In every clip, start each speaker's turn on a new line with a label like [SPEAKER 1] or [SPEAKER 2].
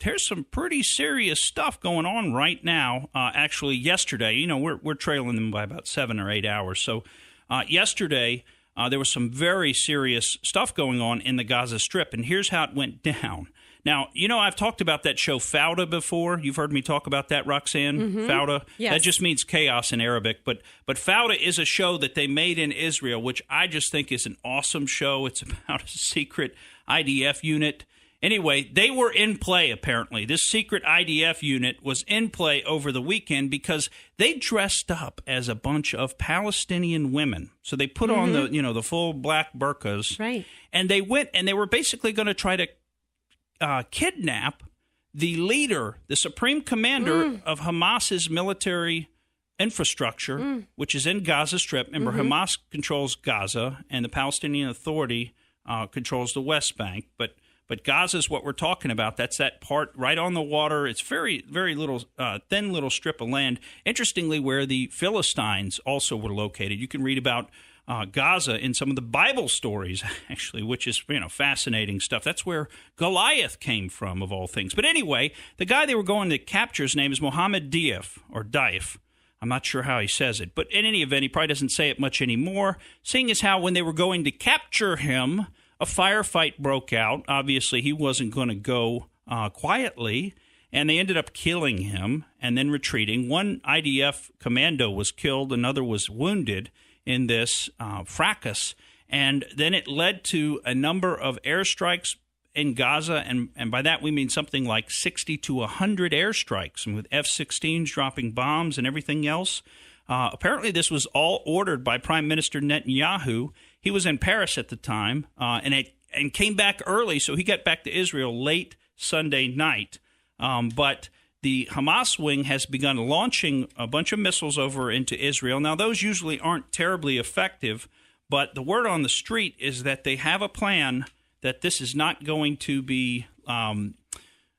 [SPEAKER 1] there's some pretty serious stuff going on right now. Actually, yesterday, we're trailing them by about 7 or 8 hours. So yesterday, there was some very serious stuff going on in the Gaza Strip, and here's how it went down. Now, I've talked about that show Fauda before. You've heard me talk about that, Roxanne?
[SPEAKER 2] Mm-hmm.
[SPEAKER 1] Fauda?
[SPEAKER 2] Yes.
[SPEAKER 1] That just means chaos in Arabic. But Fauda is a show that they made in Israel, which I just think is an awesome show. It's about a secret IDF unit. Anyway, they were in play, apparently. This secret IDF unit was in play over the weekend because they dressed up as a bunch of Palestinian women. So they put on the full black burqas.
[SPEAKER 2] Right.
[SPEAKER 1] And they went and they were basically going to try to kidnap the leader, the supreme commander of Hamas's military infrastructure, which is in Gaza Strip. Remember, Hamas controls Gaza, and the Palestinian Authority controls the West Bank. But Gaza is what we're talking about. That's that part right on the water. It's very, very little, thin little strip of land. Interestingly, where the Philistines also were located. You can read about Gaza in some of the Bible stories, actually, which is fascinating stuff. That's where Goliath came from, of all things. But anyway, the guy they were going to capture, his name is Mohammed Diaf, or Daif. I'm not sure how he says it. But in any event, he probably doesn't say it much anymore, seeing as how when they were going to capture him, a firefight broke out. Obviously, he wasn't going to go quietly, and they ended up killing him and then retreating. One IDF commando was killed, another was wounded in this fracas, and then it led to a number of airstrikes in Gaza, and by that we mean something like 60 to 100 airstrikes, and with F-16s dropping bombs and everything else. Apparently this was all ordered by Prime Minister Netanyahu. He was in Paris at the time, and came back early, so he got back to Israel late Sunday night. But the Hamas wing has begun launching a bunch of missiles over into Israel. Now, those usually aren't terribly effective, but the word on the street is that they have a plan that this is not going to be,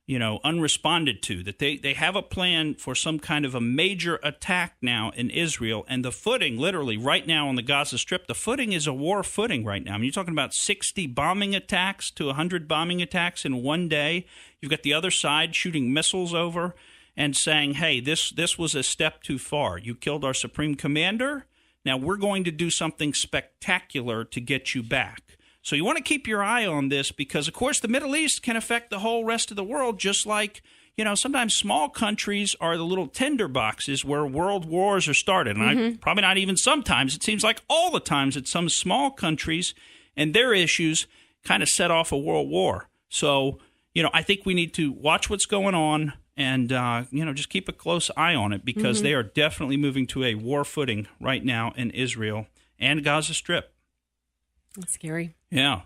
[SPEAKER 1] unresponded to, that they have a plan for some kind of a major attack now in Israel. And the footing, literally, right now on the Gaza Strip, the footing is a war footing right now. I mean, you're talking about 60 bombing attacks to 100 bombing attacks in one day. You've got the other side shooting missiles over and saying, hey, this was a step too far. You killed our supreme commander. Now we're going to do something spectacular to get you back. So you want to keep your eye on this because, of course, the Middle East can affect the whole rest of the world, just like, sometimes small countries are the little tinder boxes where world wars are started. And probably not even sometimes. It seems like all the times that some small countries and their issues kind of set off a world war. So, I think we need to watch what's going on and, just keep a close eye on it because they are definitely moving to a war footing right now in Israel and Gaza Strip.
[SPEAKER 2] That's scary.
[SPEAKER 1] Yeah.